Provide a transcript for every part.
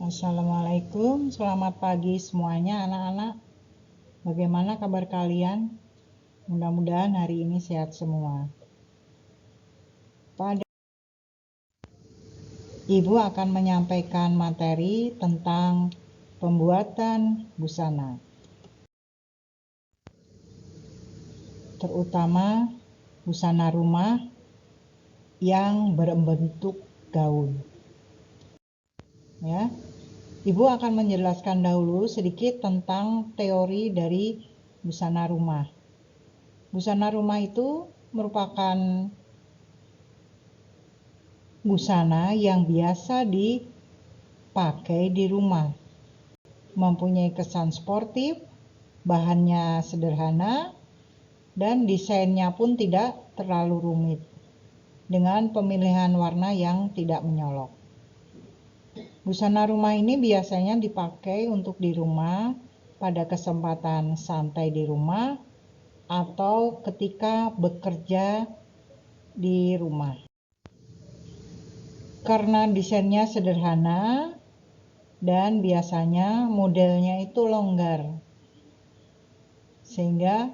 Assalamualaikum, selamat pagi semuanya anak-anak. Bagaimana kabar kalian? Mudah-mudahan hari ini sehat semua. Ibu akan menyampaikan materi tentang pembuatan busana, terutama busana rumah yang berbentuk gaun. Ya, Ibu akan menjelaskan dahulu sedikit tentang teori dari busana rumah. Busana rumah itu merupakan busana yang biasa dipakai di rumah. Mempunyai kesan sportif, bahannya sederhana, dan desainnya pun tidak terlalu rumit, dengan pemilihan warna yang tidak menyolok. Busana rumah ini biasanya dipakai untuk di rumah pada kesempatan santai di rumah atau ketika bekerja di rumah. Karena desainnya sederhana dan biasanya modelnya itu longgar, sehingga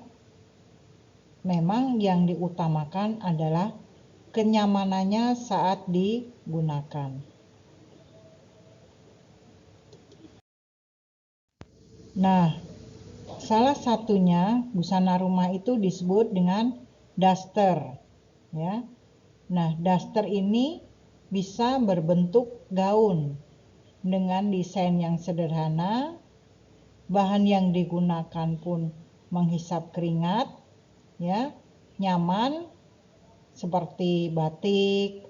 memang yang diutamakan adalah kenyamanannya saat digunakan. Nah, salah satunya busana rumah itu disebut dengan daster, ya. Nah, daster ini bisa berbentuk gaun dengan desain yang sederhana, bahan yang digunakan pun menghisap keringat, ya, nyaman seperti batik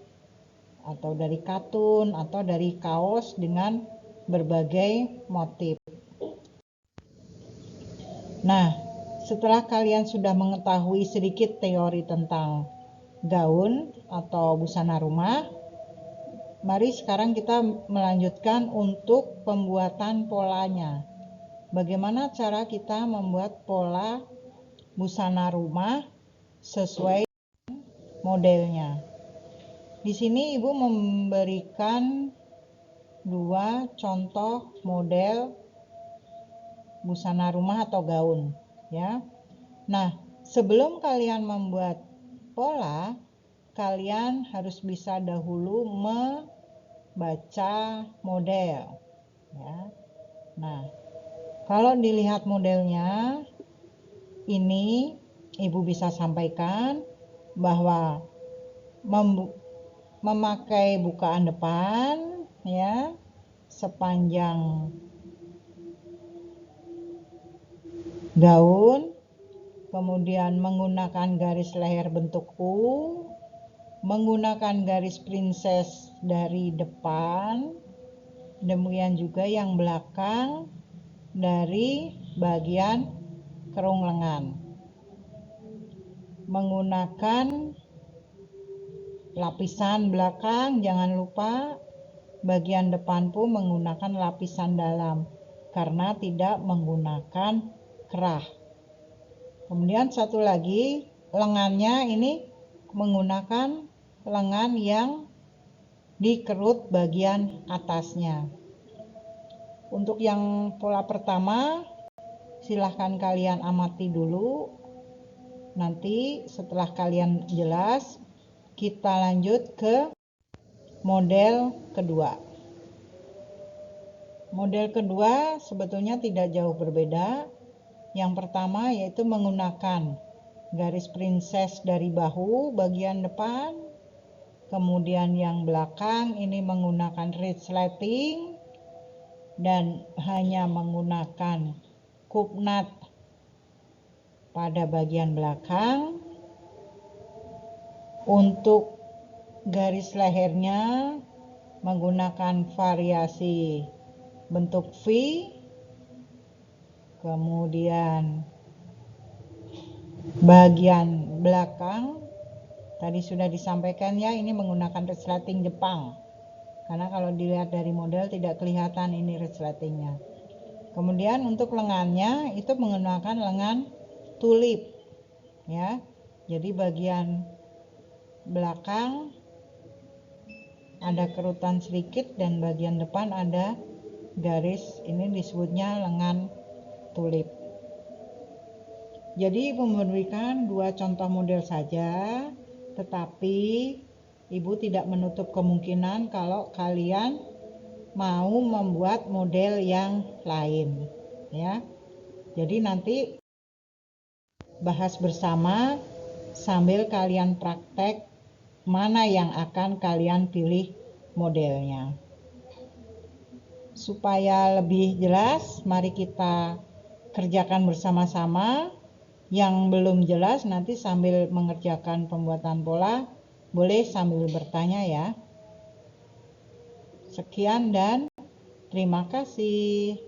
atau dari katun atau dari kaos dengan berbagai motif. Nah, setelah kalian sudah mengetahui sedikit teori tentang gaun atau busana rumah, mari sekarang kita melanjutkan untuk pembuatan polanya. Bagaimana cara kita membuat pola busana rumah sesuai modelnya. Di sini Ibu memberikan 2 contoh model busana rumah atau gaun, ya. Nah, sebelum kalian membuat pola, kalian harus bisa dahulu membaca model, ya. Nah, kalau dilihat modelnya ini, Ibu bisa sampaikan bahwa memakai bukaan depan, ya, sepanjang gaun, kemudian menggunakan garis leher bentuk U, menggunakan garis princess dari depan, demikian juga yang belakang dari bagian kerung lengan. Menggunakan lapisan belakang, jangan lupa bagian depan pun menggunakan lapisan dalam karena tidak menggunakan kerah. Kemudian satu lagi, lengannya ini menggunakan lengan yang dikerut bagian atasnya. Untuk yang pola pertama, silahkan kalian amati dulu. Nanti setelah kalian jelas, kita lanjut ke model kedua. Model kedua sebetulnya tidak jauh berbeda. Yang pertama yaitu menggunakan garis princess dari bahu bagian depan, kemudian yang belakang ini menggunakan resleting dan hanya menggunakan kupnat pada bagian belakang. Untuk garis lehernya menggunakan variasi bentuk V, kemudian bagian belakang tadi sudah disampaikan, ya, ini menggunakan resleting Jepang, karena kalau dilihat dari model tidak kelihatan ini resletingnya. Kemudian untuk lengannya itu menggunakan lengan tulip, ya. Jadi bagian belakang ada kerutan sedikit dan bagian depan ada garis ini disebutnya lengan tulip. Jadi Ibu memberikan 2 contoh model saja, tetapi Ibu tidak menutup kemungkinan kalau kalian mau membuat model yang lain, ya. Jadi nanti bahas bersama sambil kalian praktek mana yang akan kalian pilih modelnya. Supaya lebih jelas, mari kita kerjakan bersama-sama. Yang belum jelas nanti sambil mengerjakan pembuatan pola, boleh sambil bertanya ya. Sekian dan terima kasih.